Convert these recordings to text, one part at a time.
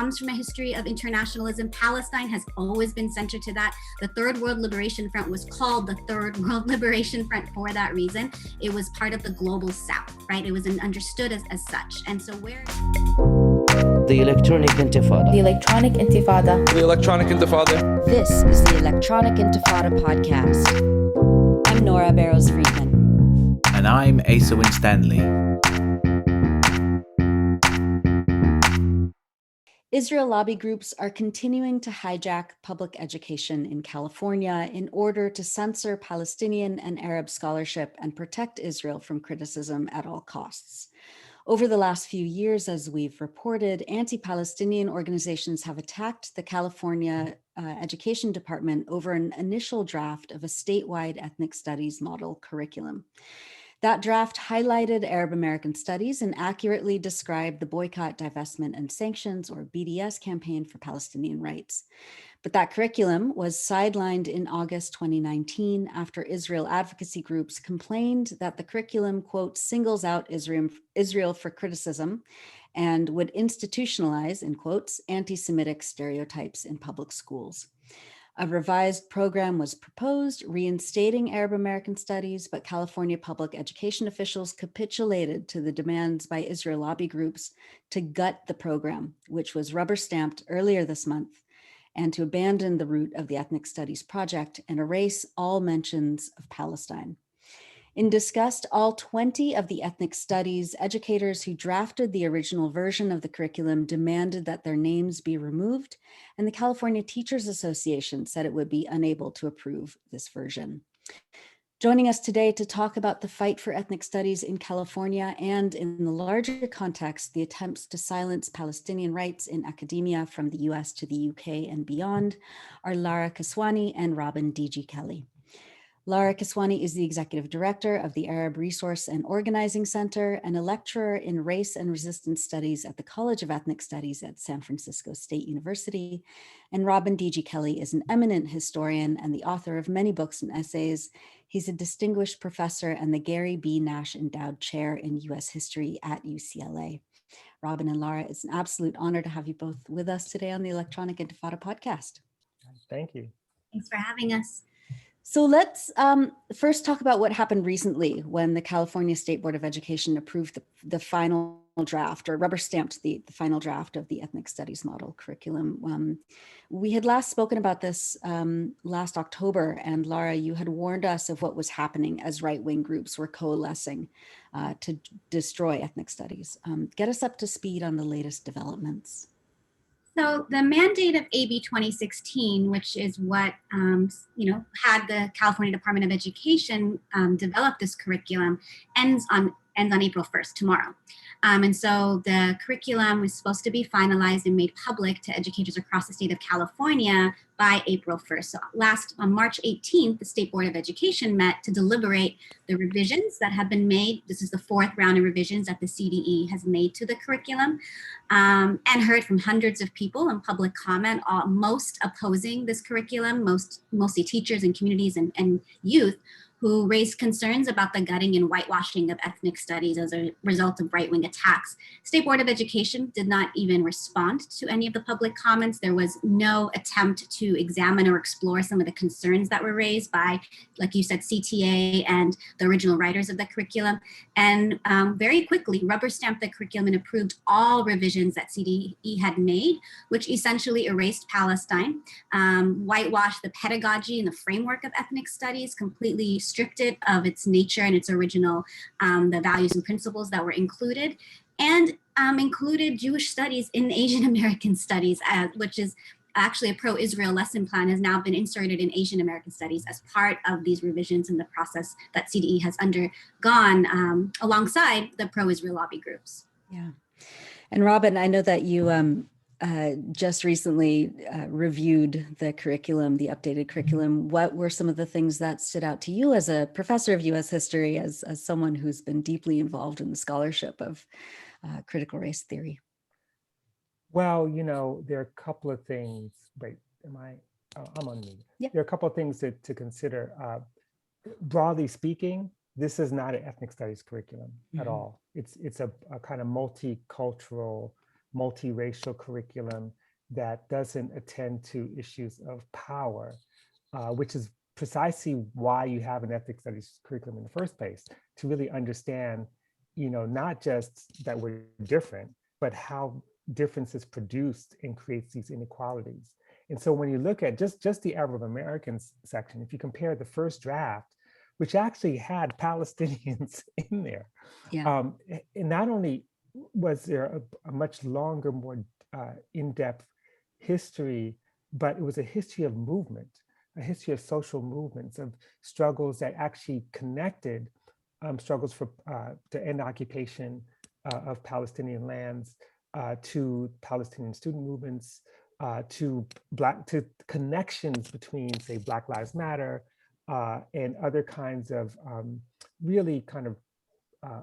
comes from a history of internationalism. Palestine has always been centered to that. The Third World Liberation Front was called the Third World Liberation Front for that reason. It was part of the global South, right? It was understood as such. And so where... The Electronic Intifada. The Electronic Intifada. The Electronic Intifada. This is the Electronic Intifada Podcast. I'm Nora Barrows-Friedman. And I'm Asa Winstanley. Israel lobby groups are continuing to hijack public education in California in order to censor Palestinian and Arab scholarship and protect Israel from criticism at all costs. Over the last few years, as we've reported, anti-Palestinian organizations have attacked the California Education Department over an initial draft of a statewide ethnic studies model curriculum. That draft highlighted Arab American studies and accurately described the boycott, divestment, and sanctions, or BDS, campaign for Palestinian rights. But that curriculum was sidelined in August 2019 after Israel advocacy groups complained that the curriculum, quote, singles out Israel for criticism and would institutionalize, in quotes, anti-Semitic stereotypes in public schools. A revised program was proposed, reinstating Arab American studies, but California public education officials capitulated to the demands by Israel lobby groups to gut the program, which was rubber-stamped earlier this month, and to abandon the root of the Ethnic Studies Project and erase all mentions of Palestine. In disgust, all 20 of the ethnic studies educators who drafted the original version of the curriculum demanded that their names be removed, and the California Teachers Association said it would be unable to approve this version. Joining us today to talk about the fight for ethnic studies in California and, in the larger context, the attempts to silence Palestinian rights in academia from the US to the UK and beyond are Lara Kiswani and Robin D.G. Kelley. Lara Kiswani is the executive director of the Arab Resource and Organizing Center and a lecturer in race and resistance studies at the College of Ethnic Studies at San Francisco State University. And Robin D.G. Kelley is an eminent historian and the author of many books and essays. He's a distinguished professor and the Gary B. Nash Endowed Chair in U.S. History at UCLA. Robin and Lara, it's an absolute honor to have you both with us today on the Electronic Intifada Podcast. Thank you. Thanks for having us. So let's first talk about what happened recently when the California State Board of Education approved the final draft, or rubber stamped the final draft of the ethnic studies model curriculum. We had last spoken about this last October, and Lara, you had warned us of what was happening as right-wing groups were coalescing to destroy ethnic studies. Get us up to speed on the latest developments. So the mandate of AB 2016, which is what had the California Department of Education develop this curriculum, ends on April 1st, tomorrow. And so the curriculum is supposed to be finalized and made public to educators across the state of California by April 1st. So on March 18th, the State Board of Education met to deliberate the revisions that have been made. This is the fourth round of revisions that the CDE has made to the curriculum, and heard from hundreds of people in public comment, most opposing this curriculum, mostly teachers and communities and youth, who raised concerns about the gutting and whitewashing of ethnic studies as a result of right-wing attacks. State Board of Education did not even respond to any of the public comments. There was no attempt to examine or explore some of the concerns that were raised by, like you said, CTA and the original writers of the curriculum. And very quickly, rubber stamped the curriculum and approved all revisions that CDE had made, which essentially erased Palestine, whitewashed the pedagogy and the framework of ethnic studies, completely stripped it of its nature and its original, the values and principles that were included, and included Jewish studies in Asian American studies, which is actually a pro-Israel lesson plan has now been inserted in Asian American studies as part of these revisions in the process that CDE has undergone alongside the pro-Israel lobby groups. Yeah. And Robin, I know that you just recently reviewed the curriculum, the updated curriculum. What were some of the things that stood out to you as a professor of U.S. history, as someone who's been deeply involved in the scholarship of critical race theory? Well, there are a couple of things. Wait, I'm on mute. Yeah. There are a couple of things to consider. Broadly speaking, this is not an ethnic studies curriculum at all. It's a kind of multicultural, multiracial curriculum that doesn't attend to issues of power, which is precisely why you have an ethnic studies curriculum in the first place, to really understand, not just that we're different, but how difference is produced and creates these inequalities. And so when you look at just the Arab Americans section, if you compare the first draft, which actually had Palestinians in there, and not only was there a much longer, more in-depth history, but it was a history of movement, a history of social movements, of struggles that actually connected struggles to end occupation of Palestinian lands, to Palestinian student movements, to connections between, say, Black Lives Matter and other kinds of really kind of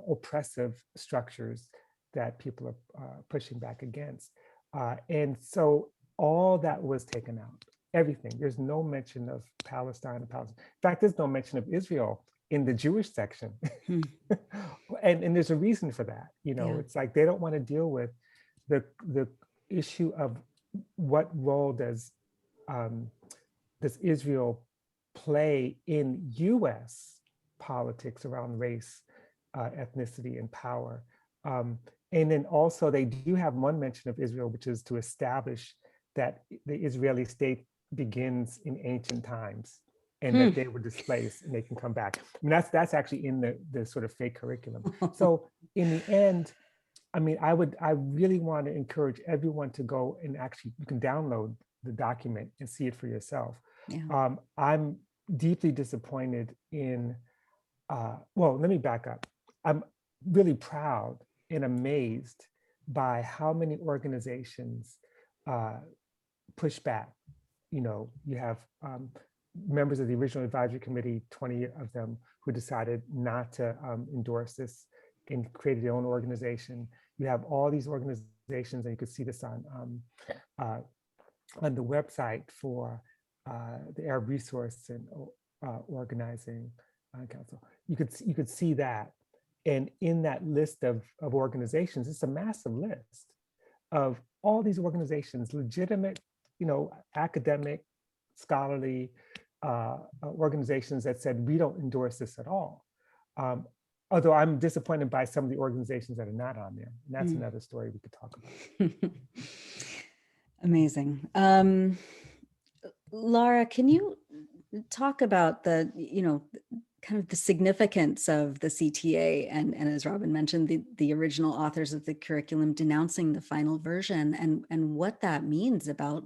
oppressive structures that people are pushing back against. And so all that was taken out, everything. There's no mention of Palestine and Palestine. In fact, there's no mention of Israel in the Jewish section. And there's a reason for that. It's like they don't want to deal with the issue of what role does Israel play in US politics around race, ethnicity, and power. And then also they do have one mention of Israel, which is to establish that the Israeli state begins in ancient times and that they were displaced and they can come back. I mean, that's actually in the sort of fake curriculum. So in the end, I mean, I really want to encourage everyone to go and actually, you can download the document and see it for yourself. Yeah. I'm deeply disappointed in, well, let me back up. I'm really proud and amazed by how many organizations push back. You have members of the original advisory committee, 20 of them, who decided not to endorse this and created their own organization. You have all these organizations, and you could see this on the website for the Arab Resource and Organizing Council. You could see that. And in that list of organizations, it's a massive list of all these organizations, legitimate, academic, scholarly organizations that said, we don't endorse this at all. Although I'm disappointed by some of the organizations that are not on there. And that's another story we could talk about. Amazing. Lara, can you talk about the, kind of the significance of the CTA and as Robin mentioned, the original authors of the curriculum denouncing the final version and what that means about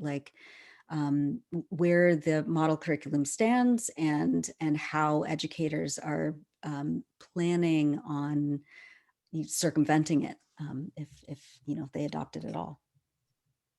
where the model curriculum stands and how educators are planning on circumventing it if they adopt it at all.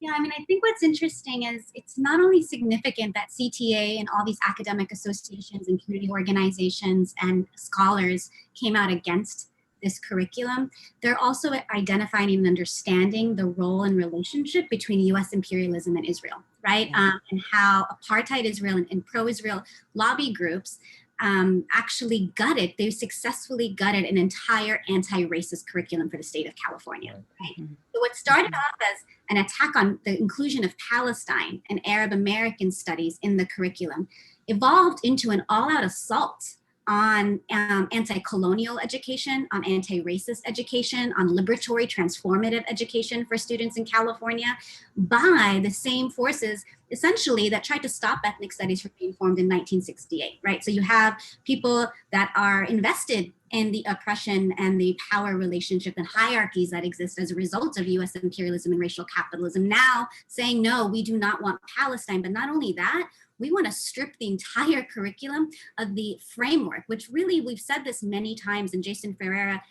Yeah, I mean, I think what's interesting is it's not only significant that CTA and all these academic associations and community organizations and scholars came out against this curriculum, they're also identifying and understanding the role and relationship between US imperialism and Israel, right? And how apartheid Israel and pro-Israel lobby groups actually they successfully gutted an entire anti-racist curriculum for the state of California. Right? So what started off as an attack on the inclusion of Palestine and Arab American studies in the curriculum evolved into an all-out assault on anti-colonial education, on anti-racist education, on liberatory transformative education for students in California by the same forces essentially that tried to stop ethnic studies from being formed in 1968, right? So you have people that are invested in the oppression and the power relationship and hierarchies that exist as a result of US imperialism and racial capitalism now saying, no, we do not want Palestine. But not only that, we want to strip the entire curriculum of the framework, which really, we've said this many times, and Jason Ferreira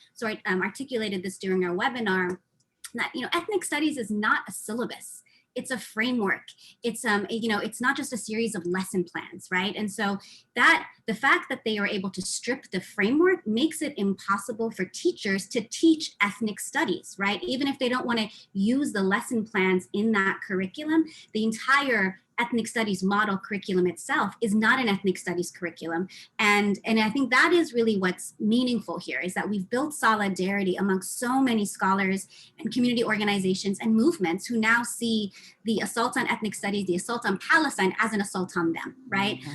articulated this during our webinar, that ethnic studies is not a syllabus. It's a framework. It's it's not just a series of lesson plans, right? And so the fact that they are able to strip the framework makes it impossible for teachers to teach ethnic studies, right? Even if they don't want to use the lesson plans in that curriculum, the entire ethnic studies model curriculum itself is not an ethnic studies curriculum. And I think that is really what's meaningful here, is that we've built solidarity amongst so many scholars and community organizations and movements who now see the assault on ethnic studies, the assault on Palestine as an assault on them, right? Mm-hmm.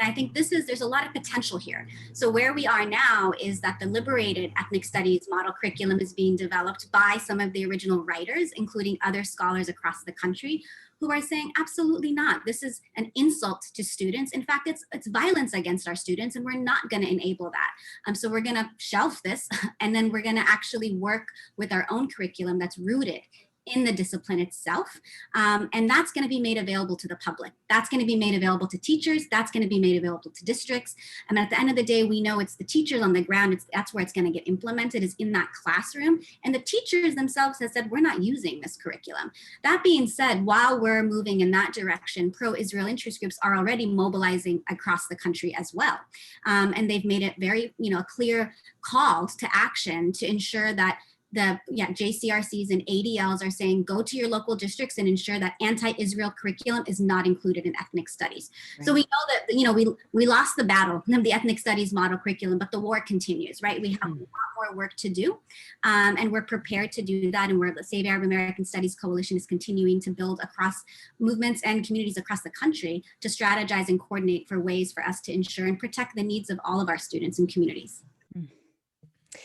And I think there's a lot of potential here. So where we are now is that the liberated ethnic studies model curriculum is being developed by some of the original writers, including other scholars across the country, who are saying, absolutely not. This is an insult to students. In fact, it's violence against our students, and we're not going to enable that. So we're going to shelf this, and then we're going to actually work with our own curriculum that's rooted in the discipline itself. And that's going to be made available to the public. That's going to be made available to teachers. That's going to be made available to districts. And at the end of the day, we know it's the teachers on the ground. That's where it's going to get implemented, is in that classroom. And the teachers themselves have said, we're not using this curriculum. That being said, while we're moving in that direction, pro-Israel interest groups are already mobilizing across the country as well. And they've made it very, a clear call to action to ensure that JCRCs and ADLs are saying, go to your local districts and ensure that anti-Israel curriculum is not included in ethnic studies. Right. So we know that, we lost the battle of the ethnic studies model curriculum, but the war continues, right? We have a lot more work to do, and we're prepared to do that. And the Save Arab American Studies Coalition is continuing to build across movements and communities across the country to strategize and coordinate for ways for us to ensure and protect the needs of all of our students and communities.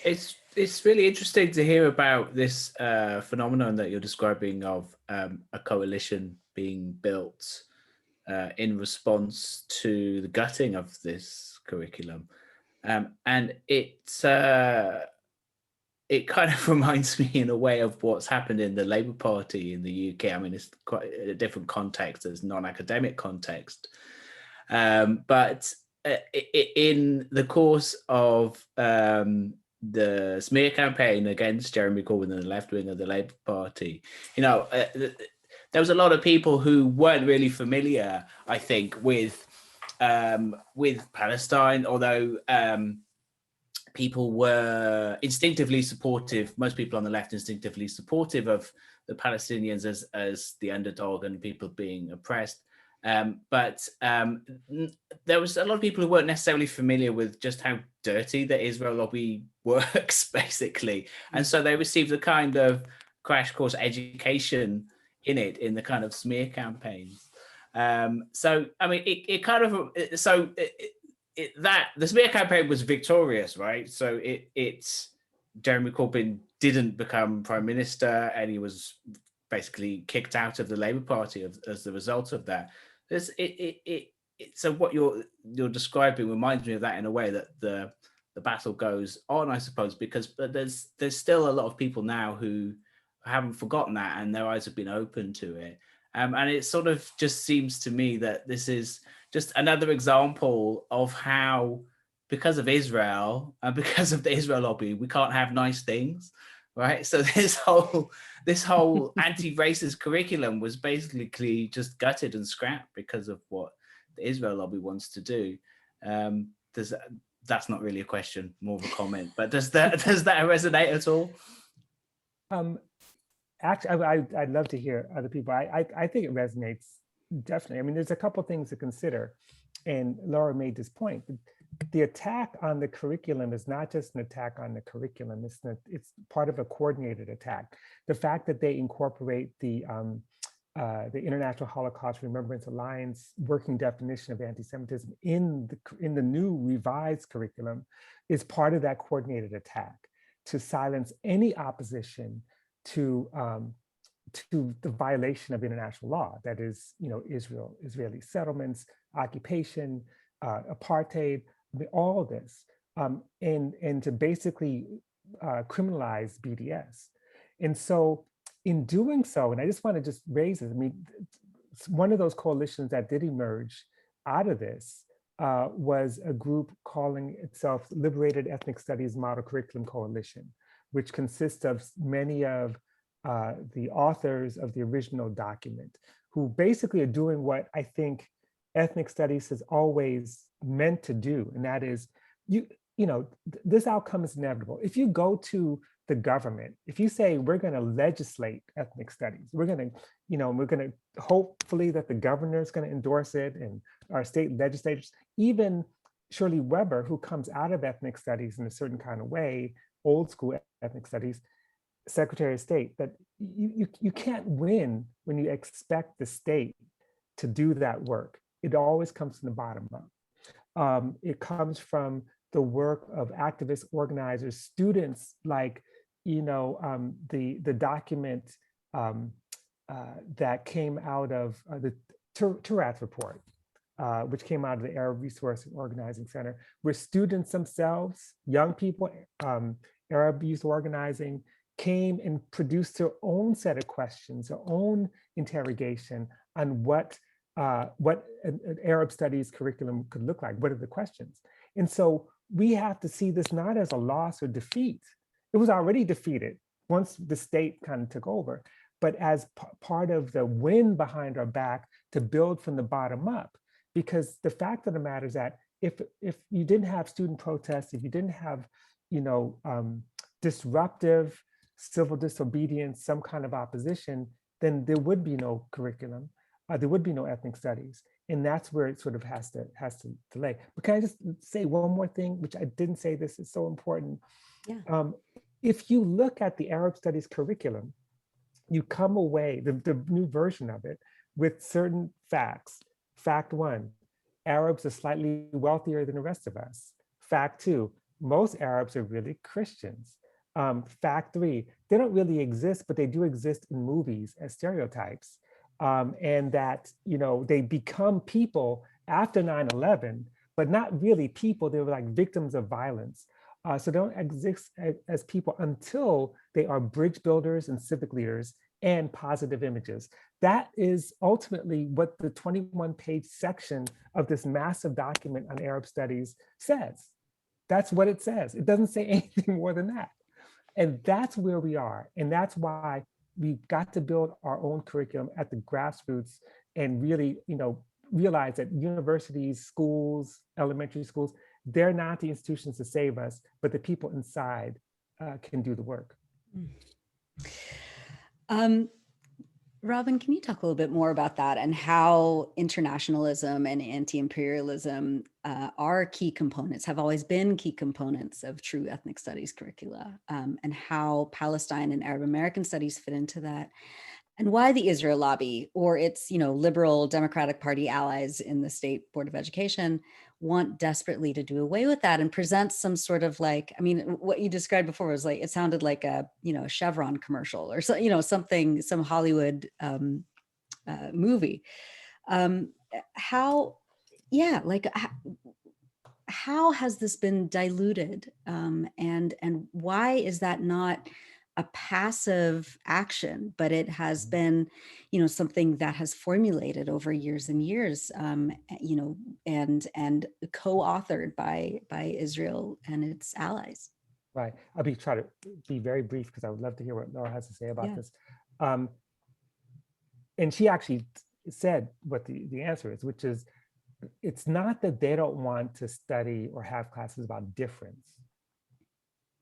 It's really interesting to hear about this phenomenon that you're describing of a coalition being built in response to the gutting of this curriculum, and it kind of reminds me in a way of what's happened in the Labour Party in the UK. I mean, it's quite a different context, as non-academic context, but in the course of the smear campaign against Jeremy Corbyn and the left wing of the Labour Party, there was a lot of people who weren't really familiar, I think, with Palestine, although people were instinctively supportive, most people on the left instinctively supportive of the Palestinians as the underdog and people being oppressed. But there was a lot of people who weren't necessarily familiar with just how dirty the Israel lobby works, basically. And so they received a kind of crash course education in it, in the kind of smear campaigns. So, I mean, the smear campaign was victorious, right? So it's Jeremy Corbyn didn't become prime minister, and he was basically kicked out of the Labour Party as the result of that. So what you're describing reminds me of that in a way, that the battle goes on, I suppose, but there's still a lot of people now who haven't forgotten that, and their eyes have been open to it. And it sort of just seems to me that this is just another example of how, because of Israel and because of the Israel lobby, we can't have nice things, right? So this whole anti-racist curriculum was basically just gutted and scrapped because of what the Israel lobby wants to do. That's not really a question, more of a comment, but does that resonate at all? Actually, I'd love to hear other people. I think it resonates, definitely. I mean, there's a couple of things to consider, and Laura made this point. The attack on the curriculum is not just an attack on the curriculum, it's part of a coordinated attack. The fact that they incorporate the International Holocaust Remembrance Alliance working definition of anti-Semitism in the new revised curriculum is part of that coordinated attack to silence any opposition to the violation of international law, that is, Israeli settlements, occupation, apartheid, all of this, and to basically criminalize BDS. And so in doing so, and I just want to just raise it, I mean, one of those coalitions that did emerge out of this was a group calling itself Liberated Ethnic Studies Model Curriculum Coalition, which consists of many of the authors of the original document, who basically are doing what I think ethnic studies has always meant to do, and that is, this outcome is inevitable. If you go to the government, if you say we're going to legislate ethnic studies, we're going to hopefully that the governor is going to endorse it, and our state legislators, even Shirley Weber, who comes out of ethnic studies in a certain kind of way, old school ethnic studies, Secretary of State, that you can't win when you expect the state to do that work. It always comes from the bottom up. It comes from the work of activists, organizers, students, like, the document that came out of the Turath report, which came out of the Arab Resource and Organizing Center, where students themselves, young people, Arab youth organizing, came and produced their own set of questions, their own interrogation on what an Arab studies curriculum could look like. What are the questions? And so we have to see this not as a loss or defeat. It was already defeated once the state kind of took over, but as part of the wind behind our back to build from the bottom up. Because the fact of the matter is that if you didn't have student protests, if you didn't have, disruptive civil disobedience, some kind of opposition, then there would be no curriculum. There would be no ethnic studies. And that's where it sort of has to delay. But can I just say one more thing, which I didn't say, this is so important. Yeah. If you look at the Arab studies curriculum, you come away, the new version of it, with certain facts. Fact one, Arabs are slightly wealthier than the rest of us. Fact two, most Arabs are really Christians. Fact three, they don't really exist, but they do exist in movies as stereotypes. And that, they become people after 9/11, but not really people. They were like victims of violence. So they don't exist as people until they are bridge builders and civic leaders and positive images. That is ultimately what the 21-page section of this massive document on Arab studies says. That's what it says. It doesn't say anything more than that. And that's where we are. And that's why we've got to build our own curriculum at the grassroots and really, realize that universities, schools, elementary schools, they're not the institutions to save us, but the people inside can do the work. Robin, can you talk a little bit more about that and how internationalism and anti-imperialism are key components, have always been key components of true ethnic studies curricula, and how Palestine and Arab American studies fit into that, and why the Israel lobby or its, liberal Democratic Party allies in the State Board of Education want desperately to do away with that and present some sort of what you described before was like, it sounded like a, Chevron commercial or so, something, some Hollywood movie. How has this been diluted? And why is that not a passive action, but it has been, something that has formulated over years and years, and co-authored by Israel and its allies? Right. I'll try to be very brief because I would love to hear what Laura has to say about this. And she actually said what the answer is, which is, it's not that they don't want to study or have classes about difference.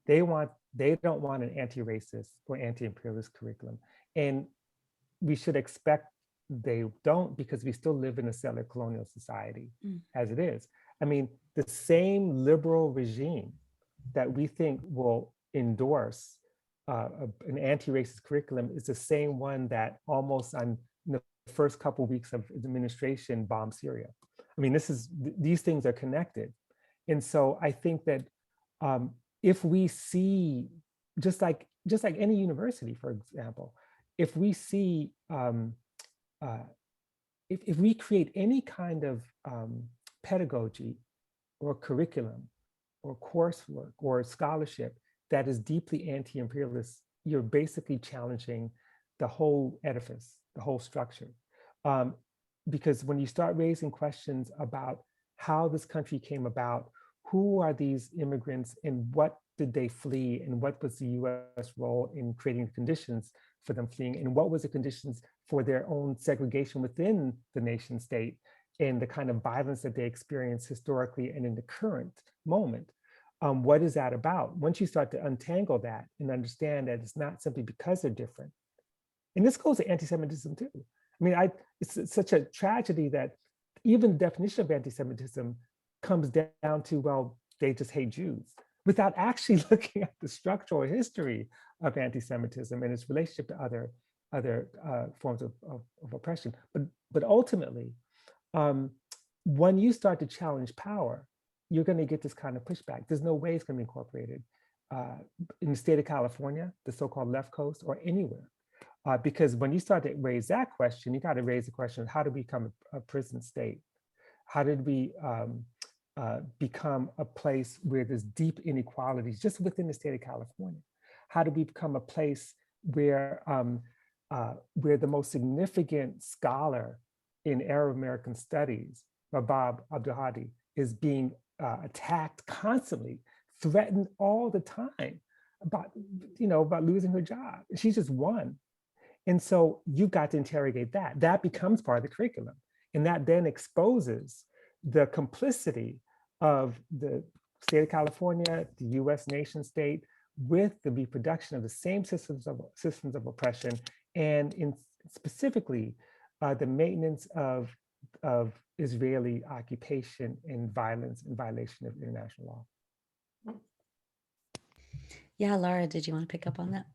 They don't want an anti-racist or anti-imperialist curriculum. And we should expect they don't, because we still live in a settler colonial society as it is. I mean, the same liberal regime that we think will endorse an anti-racist curriculum is the same one that almost on the first couple of weeks of administration bombed Syria. I mean, these things are connected. And so I think that if we see, just like any university, for example, if we see, if we create any kind of pedagogy or curriculum or coursework or scholarship that is deeply anti-imperialist, you're basically challenging the whole edifice, the whole structure. Because when you start raising questions about how this country came about, who are these immigrants and what did they flee, and what was the US role in creating the conditions for them fleeing, and what was the conditions for their own segregation within the nation state, and the kind of violence that they experienced historically and in the current moment. what is that about? Once you start to untangle that and understand that it's not simply because they're different. And this goes to anti-Semitism too. I mean, it's such a tragedy that even the definition of anti-Semitism comes down to, well, they just hate Jews, without actually looking at the structural history of anti-Semitism and its relationship to other forms of oppression. But ultimately, when you start to challenge power, you're going to get this kind of pushback. There's no way it's going to be incorporated in the state of California, the so-called left coast, or anywhere. Because when you start to raise that question, you got to raise the question of how do we become a prison state? How did we become a place where there's deep inequalities just within the state of California? How do we become a place where the most significant scholar in Arab American studies, Rabab Abdulhadi, is being attacked constantly, threatened all the time about losing her job? She's just one. And so you've got to interrogate that. That becomes part of the curriculum. And that then exposes the complicity of the state of California, the US nation state, with the reproduction of the same systems of oppression, and specifically the maintenance of Israeli occupation and violence and violation of international law. Yeah, Lara, did you want to pick up on that?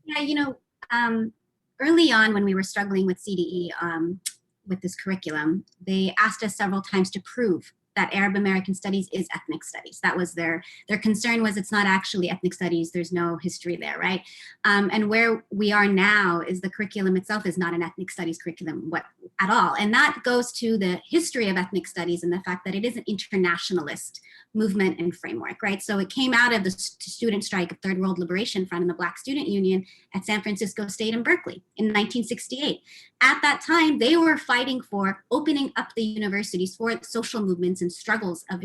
Yeah, early on when we were struggling with CDE, with this curriculum, they asked us several times to prove that Arab American studies is ethnic studies. That was their concern, was it's not actually ethnic studies. There's no history there, right? And where we are now is the curriculum itself is not an ethnic studies curriculum at all. And that goes to the history of ethnic studies and the fact that it is an internationalist movement and framework, right? So it came out of the student strike of Third World Liberation Front and the Black Student Union at San Francisco State and Berkeley in 1968. At that time, they were fighting for opening up the universities for social movements and struggles of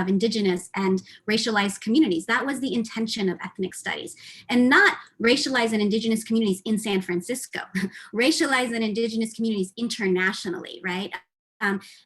indigenous and racialized communities. That was the intention of ethnic studies, and not racialize and indigenous communities in San Francisco, racialize and indigenous communities internationally, right?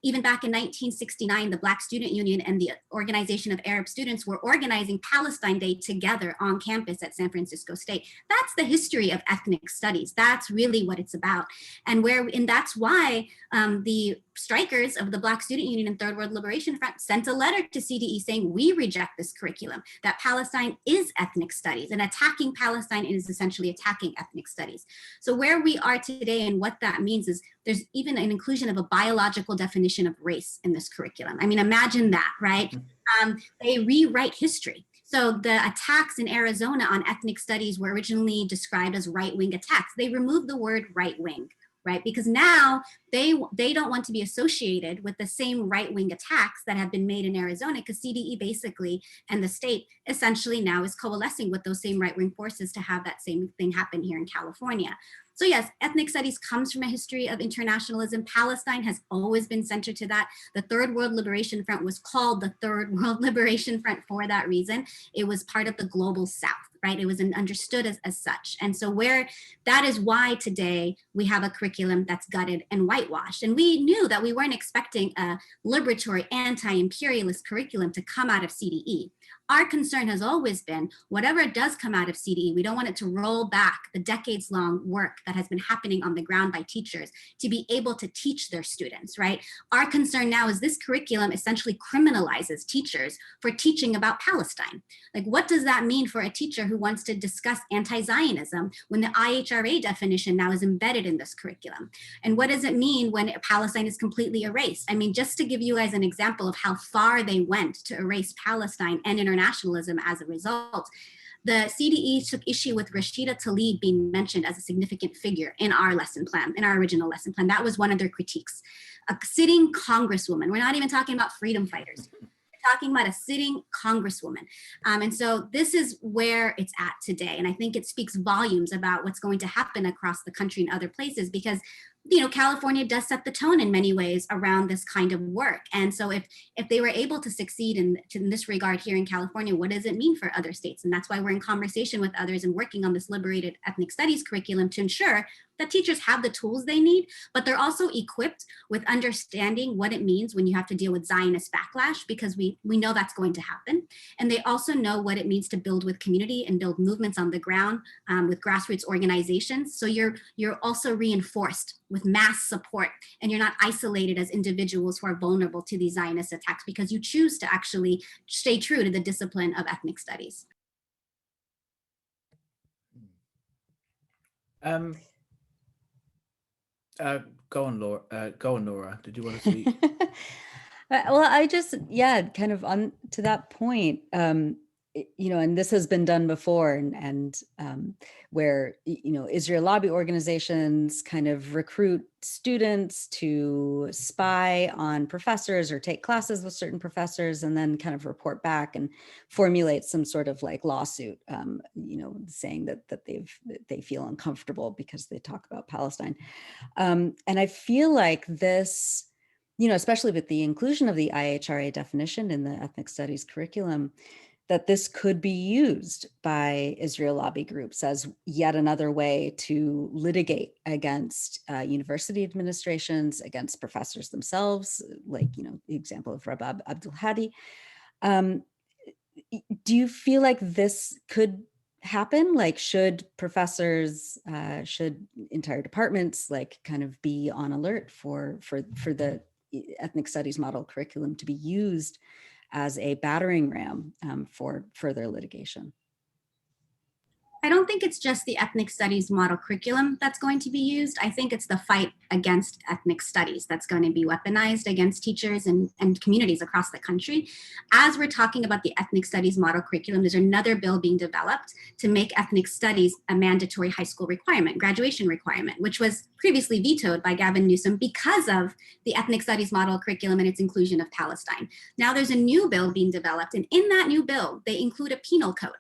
Even back in 1969, the Black Student Union and the Organization of Arab Students were organizing Palestine Day together on campus at San Francisco State. That's the history of ethnic studies. That's really what it's about. And that's why the strikers of the Black Student Union and Third World Liberation Front sent a letter to CDE saying, we reject this curriculum, that Palestine is ethnic studies, and attacking Palestine is essentially attacking ethnic studies. So where we are today and what that means is there's even an inclusion of a biological definition of race in this curriculum. I mean, imagine that, right? They rewrite history. So the attacks in Arizona on ethnic studies were originally described as right-wing attacks. They removed the word right-wing, right? Because now they don't want to be associated with the same right-wing attacks that have been made in Arizona, because CDE basically and the state essentially now is coalescing with those same right-wing forces to have that same thing happen here in California. So yes, ethnic studies comes from a history of internationalism. Palestine has always been centered to that. The Third World Liberation Front was called the Third World Liberation Front for that reason. It was part of the global South, right? It was understood as such. And so that is why today we have a curriculum that's gutted and whitewashed. And we knew that we weren't expecting a liberatory, anti-imperialist curriculum to come out of CDE. Our concern has always been, whatever does come out of CDE, we don't want it to roll back the decades-long work that has been happening on the ground by teachers to be able to teach their students, right? Our concern now is this curriculum essentially criminalizes teachers for teaching about Palestine. Like, what does that mean for a teacher who wants to discuss anti-Zionism when the IHRA definition now is embedded in this curriculum? And what does it mean when Palestine is completely erased? I mean, just to give you guys an example of how far they went to erase Palestine and internationalism as a result, the CDE took issue with Rashida Tlaib being mentioned as a significant figure in our lesson plan, in our original lesson plan. That was one of their critiques. A sitting congresswoman. We're not even talking about freedom fighters. We're talking about a sitting congresswoman. And so this is where it's at today. And I think it speaks volumes about what's going to happen across the country and other places, because California does set the tone in many ways around this kind of work. And so if they were able to succeed in this regard here in California, what does it mean for other states? And that's why we're in conversation with others and working on this liberated ethnic studies curriculum to ensure that teachers have the tools they need, but they're also equipped with understanding what it means when you have to deal with Zionist backlash, because we know that's going to happen. And they also know what it means to build with community and build movements on the ground with grassroots organizations. So you're also reinforced with mass support, and you're not isolated as individuals who are vulnerable to these Zionist attacks because you choose to actually stay true to the discipline of ethnic studies. Go on, Laura. Laura. Did you want to speak? Well, I just, kind of on to that point, and this has been done before, and where, Israel lobby organizations kind of recruit students to spy on professors or take classes with certain professors, and then kind of report back and formulate some sort of like lawsuit, saying that they feel uncomfortable because they talk about Palestine. And I feel like this, especially with the inclusion of the IHRA definition in the ethnic studies curriculum, that this could be used by Israel lobby groups as yet another way to litigate against university administrations, against professors themselves, like, the example of Rabab Abdul Hadi. Do you feel like this could happen? Like, should professors, should entire departments like kind of be on alert for the ethnic studies model curriculum to be used as a battering ram for further litigation? I don't think it's just the ethnic studies model curriculum that's going to be used. I think it's the fight against ethnic studies that's going to be weaponized against teachers and communities across the country. As we're talking about the ethnic studies model curriculum, there's another bill being developed to make ethnic studies a mandatory high school requirement, graduation requirement, which was previously vetoed by Gavin Newsom because of the ethnic studies model curriculum and its inclusion of Palestine. Now there's a new bill being developed, and in that new bill, they include a penal code,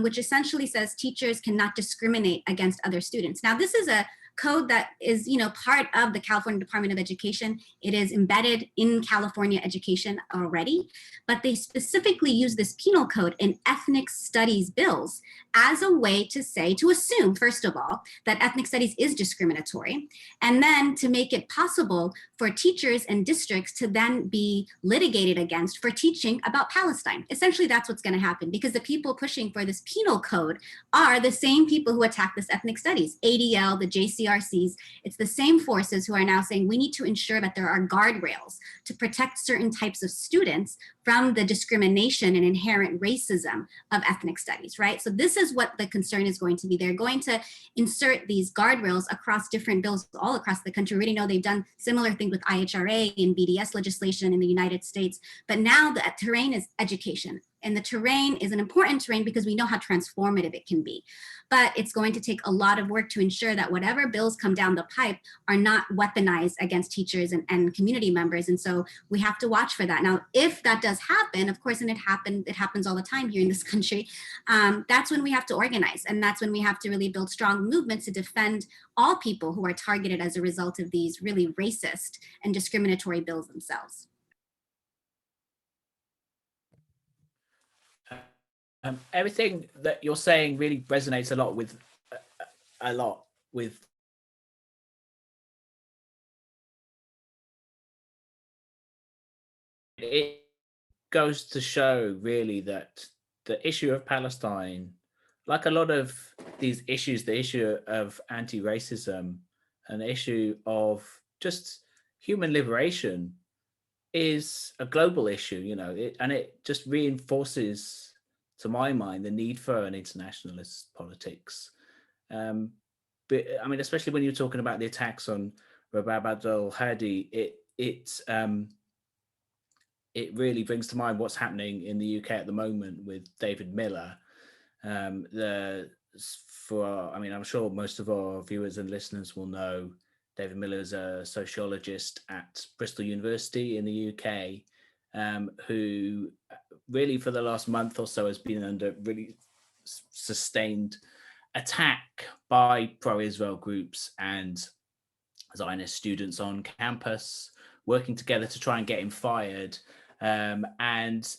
which essentially says teachers cannot discriminate against other students. Now, this is a code that is, part of the California Department of Education. It is embedded in California education already, but they specifically use this penal code in ethnic studies bills as a way to assume, first of all, that ethnic studies is discriminatory, and then to make it possible for teachers and districts to then be litigated against for teaching about Palestine. Essentially, that's what's going to happen, because the people pushing for this penal code are the same people who attack this ethnic studies, ADL, the JCRCs. It's the same forces who are now saying we need to ensure that there are guardrails to protect certain types of students from the discrimination and inherent racism of ethnic studies, right? So this is what the concern is going to be. They're going to insert these guardrails across different bills all across the country. We already know they've done similar things with IHRA and BDS legislation in the United States, but now the terrain is education. And the terrain is an important terrain because we know how transformative it can be. But it's going to take a lot of work to ensure that whatever bills come down the pipe are not weaponized against teachers and community members. And so we have to watch for that. Now, if that does happen, of course, and it happens all the time here in this country, that's when we have to organize. And that's when we have to really build strong movements to defend all people who are targeted as a result of these really racist and discriminatory bills themselves. Everything that you're saying really resonates a lot with it. Goes to show really that the issue of Palestine, like a lot of these issues, the issue of anti-racism and the issue of just human liberation, is a global issue, and it just reinforces, to my mind, the need for an internationalist politics. But I mean, especially when you're talking about the attacks on Rabab Abdul Hadi, it really brings to mind what's happening in the UK at the moment with David Miller. I'm sure most of our viewers and listeners will know David Miller is a sociologist at Bristol University in the UK, who really for the last month or so has been under really sustained attack by pro-Israel groups and Zionist students on campus, working together to try and get him fired. And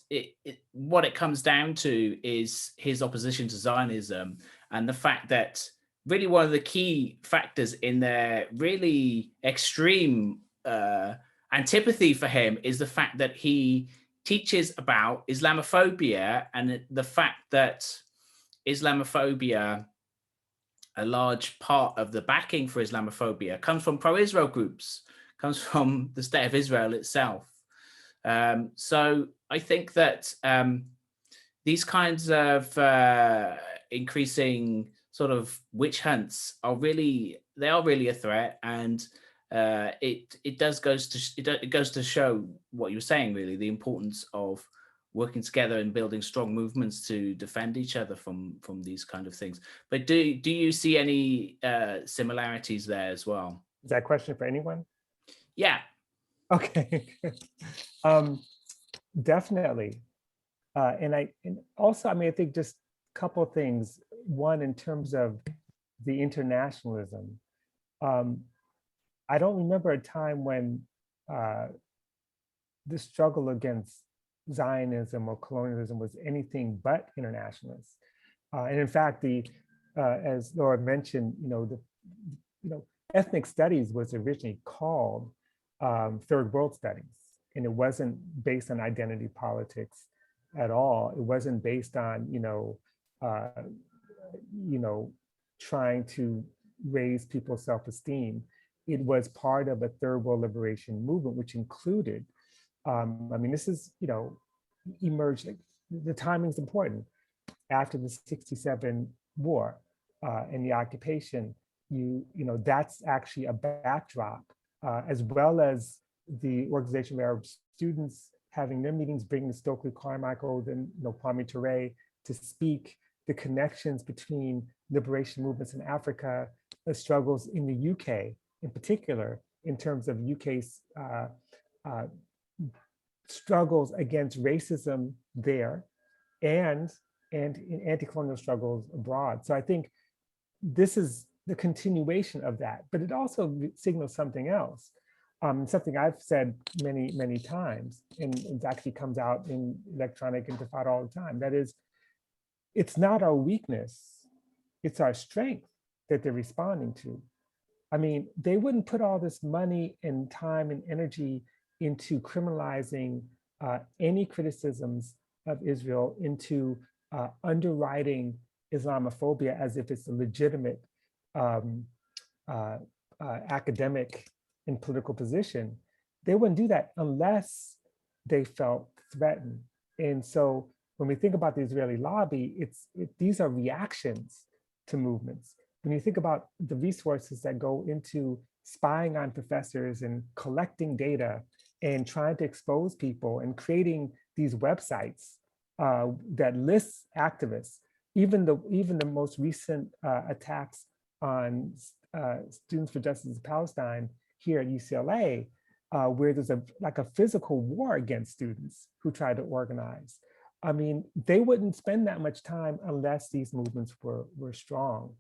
what it comes down to is his opposition to Zionism and the fact that really one of the key factors in their really extreme antipathy for him is the fact that he teaches about Islamophobia, and the fact that Islamophobia, a large part of the backing for Islamophobia, comes from pro-Israel groups, comes from the state of Israel itself. So I think that these kinds of increasing sort of witch hunts are really a threat, and it goes to show what you were saying, really, the importance of working together and building strong movements to defend each other from these kind of things. But do you see any similarities there as well? Is that a question for anyone? Yeah. Okay. Definitely. And also, I mean, I think just a couple of things. One, in terms of the internationalism, I don't remember a time when the struggle against Zionism or colonialism was anything but internationalist. And in fact, as Laura mentioned, ethnic studies was originally called third world studies, and it wasn't based on identity politics at all. It wasn't based on trying to raise people's self-esteem. It was part of a third world liberation movement, which included, I mean, this is, emerged, the timing's important. After the 67 war and the occupation, that's actually a backdrop, as well as the Organization of Arab Students having their meetings, bringing Stokely Carmichael and Kwame Ture to speak, the connections between liberation movements in Africa, the struggles in the UK in particular, in terms of UK's struggles against racism there, and anti-colonial struggles abroad. So I think this is the continuation of that, but it also signals something else. Something I've said many, many times, and it actually comes out in Electronic Intifada all the time. That is, it's not our weakness, it's our strength that they're responding to. I mean, they wouldn't put all this money and time and energy into criminalizing any criticisms of Israel, into underwriting Islamophobia as if it's a legitimate academic and political position. They wouldn't do that unless they felt threatened. And so when we think about the Israeli lobby, these are reactions to movements. When you think about the resources that go into spying on professors and collecting data and trying to expose people and creating these websites that list activists, even the most recent attacks on Students for Justice in Palestine here at UCLA, where there's a physical war against students who try to organize. I mean, they wouldn't spend that much time unless these movements were strong.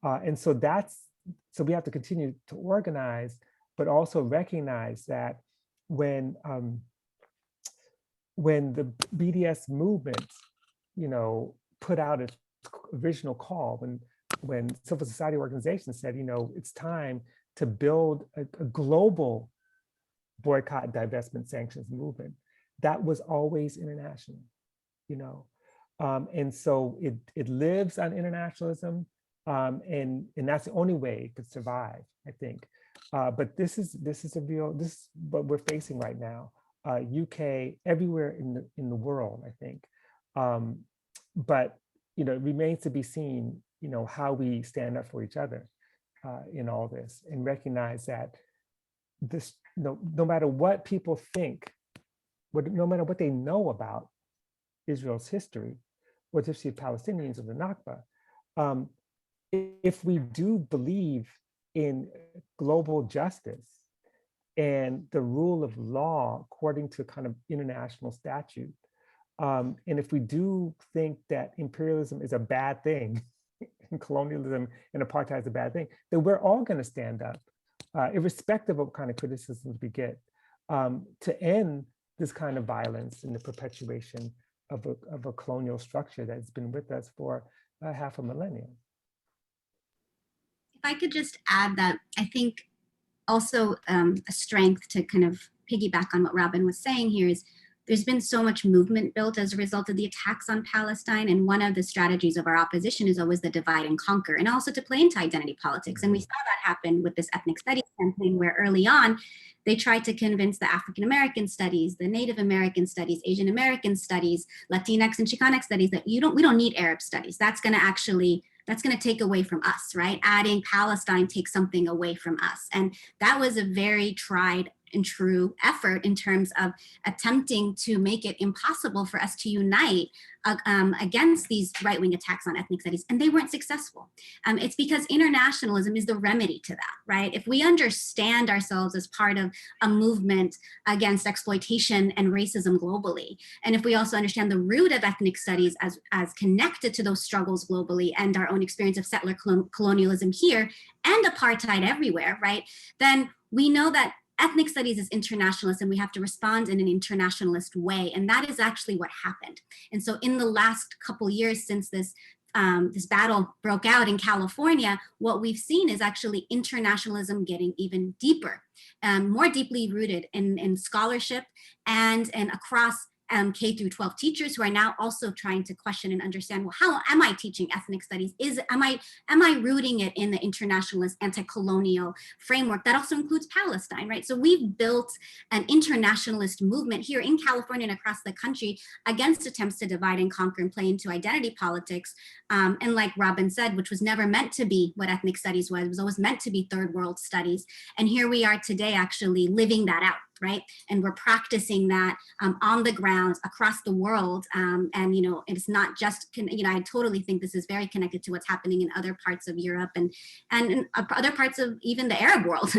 And so we have to continue to organize, but also recognize that when the BDS movement, put out its original call, when civil society organizations said, it's time to build a global boycott, divestment, sanctions movement, that was always international, and so it lives on internationalism, and that's the only way it could survive, I think. But this is what we're facing right now. UK, everywhere in the world, I think. But it remains to be seen, how we stand up for each other in all this, and recognize that this, no matter what people think, no matter what they know about Israel's history, or the history of Palestinians or the Nakba, if we do believe in global justice and the rule of law according to kind of international statute, and if we do think that imperialism is a bad thing, and colonialism and apartheid is a bad thing, then we're all going to stand up, irrespective of what kind of criticisms we get, to end this kind of violence and the perpetuation of a colonial structure that's been with us for half a millennium. I could just add that I think also a strength to kind of piggyback on what Robin was saying here is there's been so much movement built as a result of the attacks on Palestine. And one of the strategies of our opposition is always the divide and conquer, and also to play into identity politics. And we saw that happen with this ethnic studies campaign, where early on, they tried to convince the African American studies, the Native American studies, Asian American studies, Latinx and Chicanic studies that we don't need Arab studies. That's going to take away from us, right? Adding Palestine takes something away from us. And that was a very tried and true effort in terms of attempting to make it impossible for us to unite against these right-wing attacks on ethnic studies, and they weren't successful. It's because internationalism is the remedy to that, right? If we understand ourselves as part of a movement against exploitation and racism globally, and if we also understand the root of ethnic studies as connected to those struggles globally and our own experience of settler colonialism here and apartheid everywhere, right? Then we know that ethnic studies is internationalist, and we have to respond in an internationalist way. And that is actually what happened. And so in the last couple years since this battle broke out in California, what we've seen is actually internationalism getting even deeper, more deeply rooted in scholarship and across K through 12 teachers who are now also trying to question and understand, well, how am I teaching ethnic studies? Am I rooting it in the internationalist anti-colonial framework that also includes Palestine, right? So we've built an internationalist movement here in California and across the country against attempts to divide and conquer and play into identity politics. And like Robin said, which was never meant to be what ethnic studies was, it was always meant to be third world studies. And here we are today actually living that out, right? And we're practicing that on the ground across the world. And, it's not just, I totally think this is very connected to what's happening in other parts of Europe and in other parts of even the Arab world.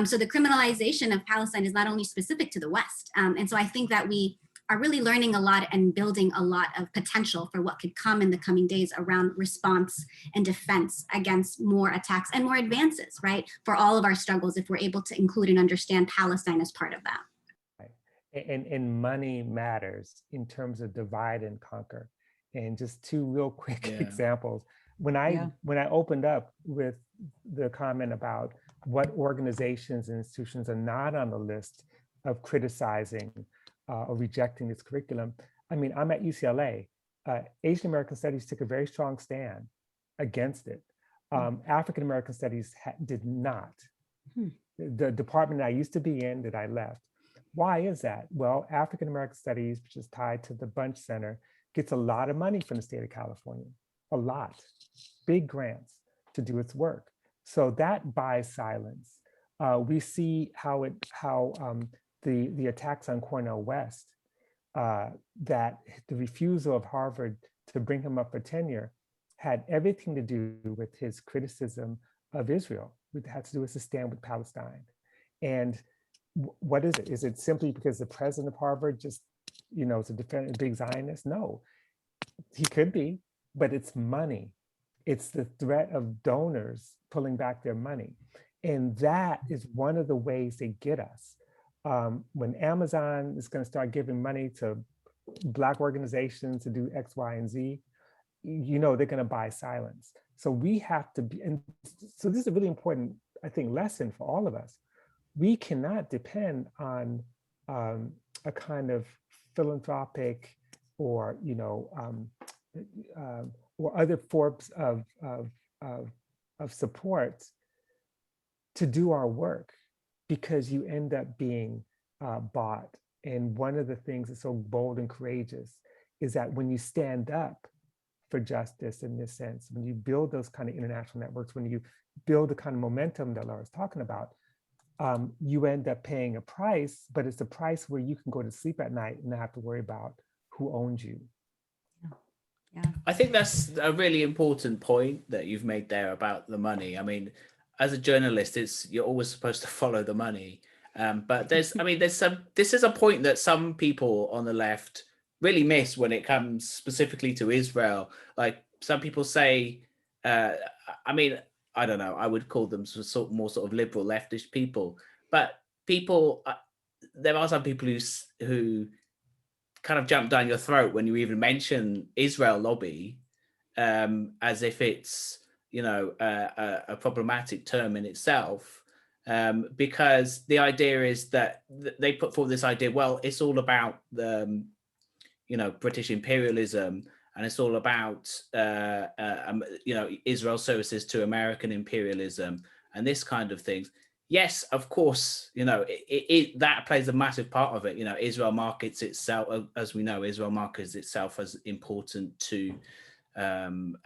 So the criminalization of Palestine is not only specific to the West. And so I think that we are really learning a lot and building a lot of potential for what could come in the coming days around response and defense against more attacks and more advances, right? For all of our struggles, if we're able to include and understand Palestine as part of that. And money matters in terms of divide and conquer. And just two real quick examples. When I opened up with the comment about what organizations and institutions are not on the list of criticizing or rejecting this curriculum, I'm at UCLA. Asian American Studies took a very strong stand against it. African American Studies did not. The department I used to be in that I left. Why is that? Well, African American Studies, which is tied to the Bunch Center, gets a lot of money from the state of California, a lot, big grants to do its work. So that buys silence. We see how the attacks on Cornel West, that the refusal of Harvard to bring him up for tenure had everything to do with his criticism of Israel. It had to do with his stand with Palestine. And what is it? Is it simply because the president of Harvard just, is a big Zionist? No, he could be, but it's money. It's the threat of donors pulling back their money. And that is one of the ways they get us. When Amazon is going to start giving money to Black organizations to do X, Y, and Z, they're going to buy silence. So we have to be, and so this is a really important, I think, lesson for all of us. We cannot depend on a kind of philanthropic or other forms of support to do our work, because you end up being bought. And one of the things that's so bold and courageous is that when you stand up for justice in this sense, when you build those kind of international networks, when you build the kind of momentum that Laura's talking about, you end up paying a price, but it's a price where you can go to sleep at night and not have to worry about who owns you. Yeah. I think that's a really important point that you've made there about the money. As a journalist, you're always supposed to follow the money. But this is a point that some people on the left really miss when it comes specifically to Israel. Like some people say, I don't know, I would call them more sort of liberal leftish people, but there are some people who kind of jump down your throat when you even mention Israel lobby, as if it's a problematic term in itself, because the idea is that they put forward this idea, well, it's all about the, British imperialism, and it's all about, Israel's services to American imperialism and this kind of things. Yes, of course, that plays a massive part of it. Israel markets itself, as we know, Israel markets itself as important to, and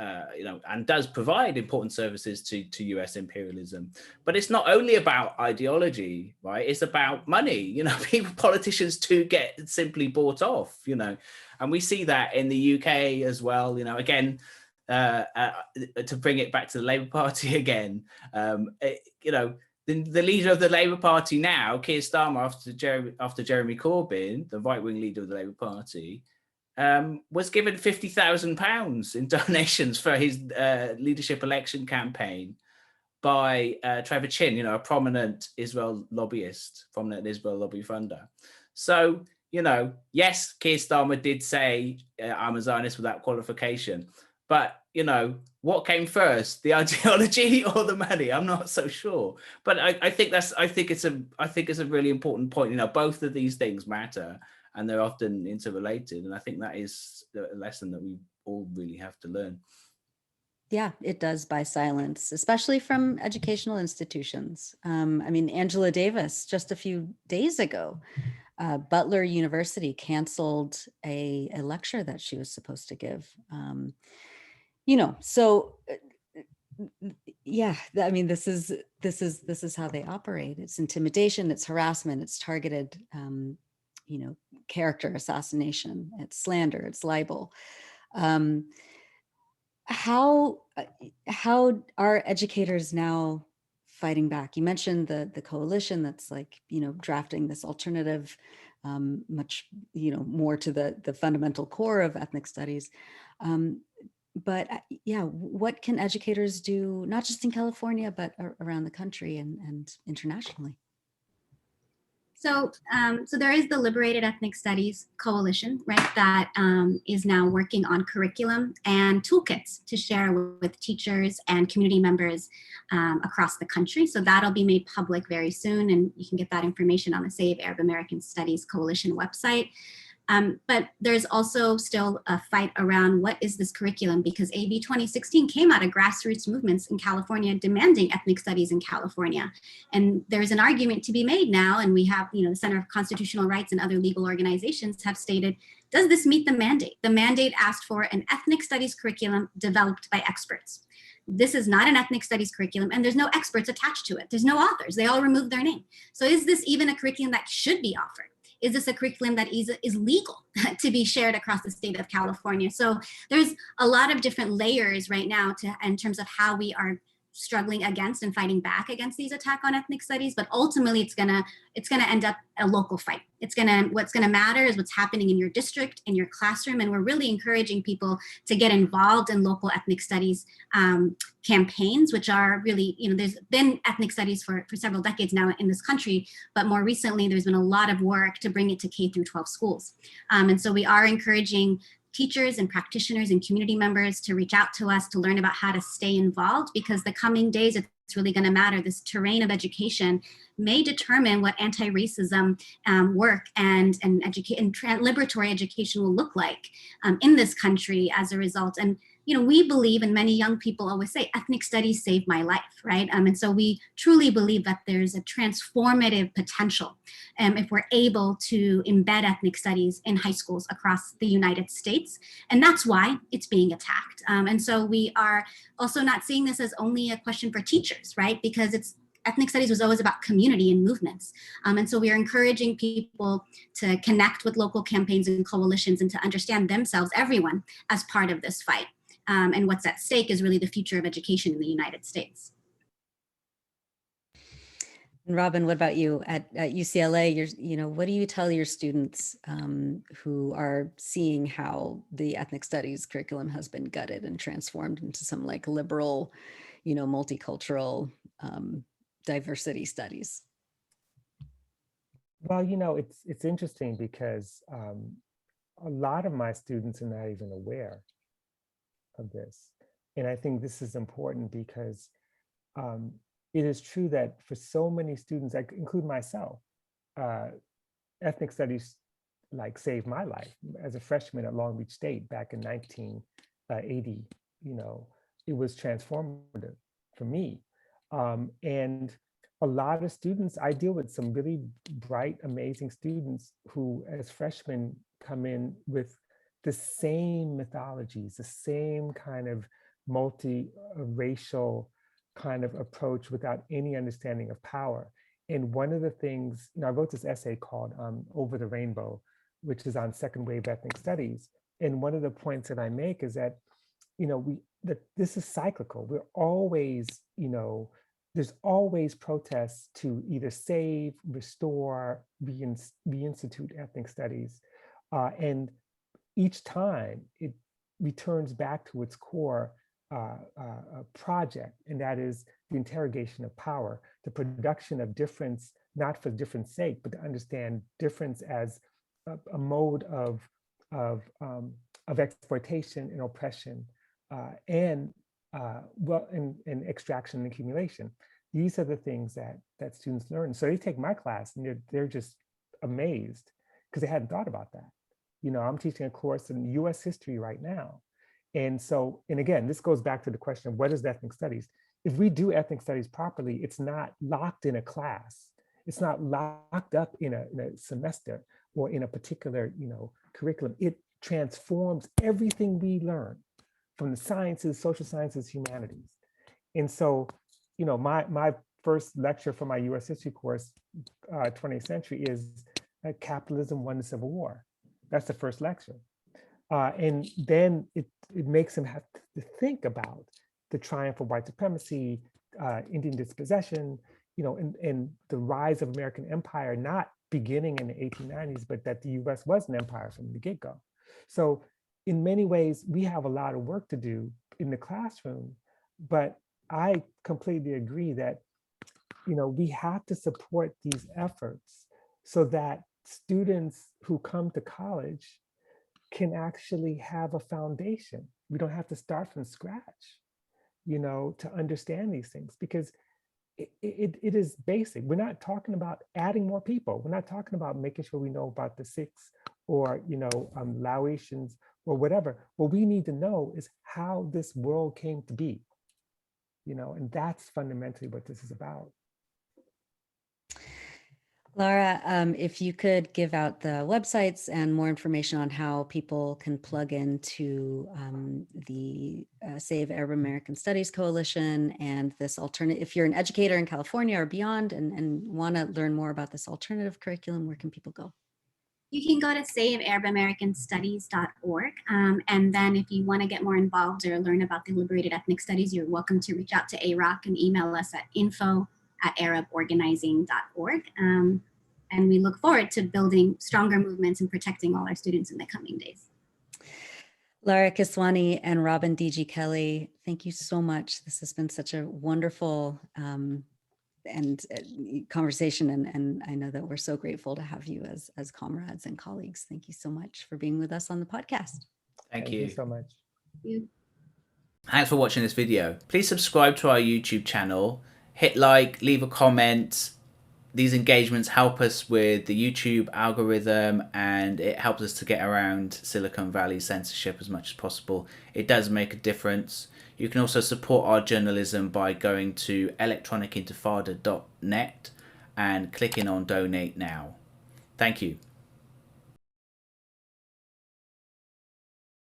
does provide important services to US imperialism. But it's not only about ideology, right? It's about money. Politicians do get simply bought off, and we see that in the UK as well. Again, to bring it back to the Labour Party again, the leader of the Labour Party now, Keir Starmer, after Jeremy Corbyn, the right-wing leader of the Labour Party, was given £50,000 in donations for his leadership election campaign by Trevor Chin, a prominent Israel lobbyist, prominent Israel lobby funder. So, yes, Keir Starmer did say, I'm a Zionist without qualification, but what came first, the ideology or the money? I'm not so sure. But I think it's a really important point. Both of these things matter, and they're often interrelated. And I think that is a lesson that we all really have to learn. Yeah, it does by silence, especially from educational institutions. Angela Davis, just a few days ago, Butler University canceled a lecture that she was supposed to give. So yeah, this is how they operate. It's intimidation, it's harassment, it's targeted, character assassination, it's slander, it's libel. How are educators now fighting back? You mentioned the coalition that's drafting this alternative, much more to the fundamental core of ethnic studies. But what can educators do, not just in California, but around the country and internationally? So there is the Liberated Ethnic Studies Coalition, right, that is now working on curriculum and toolkits to share with teachers and community members across the country. So that'll be made public very soon, and you can get that information on the Save Arab American Studies Coalition website. But there's also still a fight around what is this curriculum, because AB 2016 came out of grassroots movements in California demanding ethnic studies in California. And there's an argument to be made now, and we have, the Center of Constitutional Rights and other legal organizations have stated, does this meet the mandate? The mandate asked for an ethnic studies curriculum developed by experts. This is not an ethnic studies curriculum, and there's no experts attached to it. There's no authors. They all removed their name. So is this even a curriculum that should be offered? Is this a curriculum that is legal to be shared across the state of California? So there's a lot of different layers right now in terms of how we are struggling against and fighting back against these attacks on ethnic studies. But ultimately, it's gonna end up a local fight. What's gonna matter is what's happening in your district, in your classroom, and we're really encouraging people to get involved in local ethnic studies campaigns, which are really, there's been ethnic studies for several decades now in this country, but more recently there's been a lot of work to bring it to K through 12 schools. And so we are encouraging teachers and practitioners and community members to reach out to us to learn about how to stay involved, because the coming days, it's really going to matter. This terrain of education may determine what anti-racism work and liberatory education will look like in this country as a result. And we believe, and many young people always say, ethnic studies saved my life, right? And so we truly believe that there's a transformative potential if we're able to embed ethnic studies in high schools across the United States. And that's why it's being attacked. And so we are also not seeing this as only a question for teachers, right? Because ethnic studies was always about community and movements. And so we are encouraging people to connect with local campaigns and coalitions and to understand themselves, everyone, as part of this fight. And what's at stake is really the future of education in the United States. And Robin, what about you at UCLA? What do you tell your students who are seeing how the ethnic studies curriculum has been gutted and transformed into some liberal, multicultural diversity studies? Well, it's interesting because a lot of my students are not even aware of this. And I think this is important because it is true that for so many students, I include myself, ethnic studies like saved my life. As a freshman at Long Beach State back in 1980, it was transformative for me. And a lot of students, I deal with some really bright, amazing students who as freshmen come in with the same mythologies, the same kind of multi-racial kind of approach without any understanding of power. And one of the things, I wrote this essay called Over the Rainbow, which is on second wave ethnic studies. And one of the points that I make is that, this is cyclical. We're always, there's always protests to either save, restore, reinstitute ethnic studies. And each time it returns back to its core project, and that is the interrogation of power, the production of difference, not for difference sake, but to understand difference as a mode of exploitation and oppression, and extraction and accumulation. These are the things that students learn. So they take my class and they're just amazed because they hadn't thought about that. I'm teaching a course in US history right now. And again, this goes back to the question of what is ethnic studies? If we do ethnic studies properly, it's not locked in a class. It's not locked up in a semester or in a particular, curriculum. It transforms everything we learn from the sciences, social sciences, humanities. And so, my first lecture for my US history course, 20th century, is Capitalism Won the Civil War. That's the first lecture. And then it makes them have to think about the triumph of white supremacy, Indian dispossession, and the rise of American empire, not beginning in the 1890s, but that the US was an empire from the get-go. So in many ways, we have a lot of work to do in the classroom, but I completely agree that, we have to support these efforts so that students who come to college can actually have a foundation. We don't have to start from scratch, to understand these things, because it is basic. We're not talking about adding more people. We're not talking about making sure we know about the Sikhs or, Laotians or whatever. What we need to know is how this world came to be, and that's fundamentally what this is about. Lara, if you could give out the websites and more information on how people can plug into the Save Arab American Studies Coalition and this alternative, if you're an educator in California or beyond and want to learn more about this alternative curriculum, where can people go? You can go to savearabamericanstudies.org. And then if you want to get more involved or learn about the liberated ethnic studies, you're welcome to reach out to AROC and email us at info@araborganizing.org. And we look forward to building stronger movements and protecting all our students in the coming days. Lara Kiswani and Robin D.G. Kelley, thank you so much. This has been such a wonderful conversation, and I know that we're so grateful to have you as comrades and colleagues. Thank you so much for being with us on the podcast. Thank you so much. Thank you. Thanks for watching this video. Please subscribe to our YouTube channel, hit like, leave a comment. These engagements help us with the YouTube algorithm, and it helps us to get around Silicon Valley censorship as much as possible. It does make a difference. You can also support our journalism by going to electronicintifada.net and clicking on donate now. Thank you.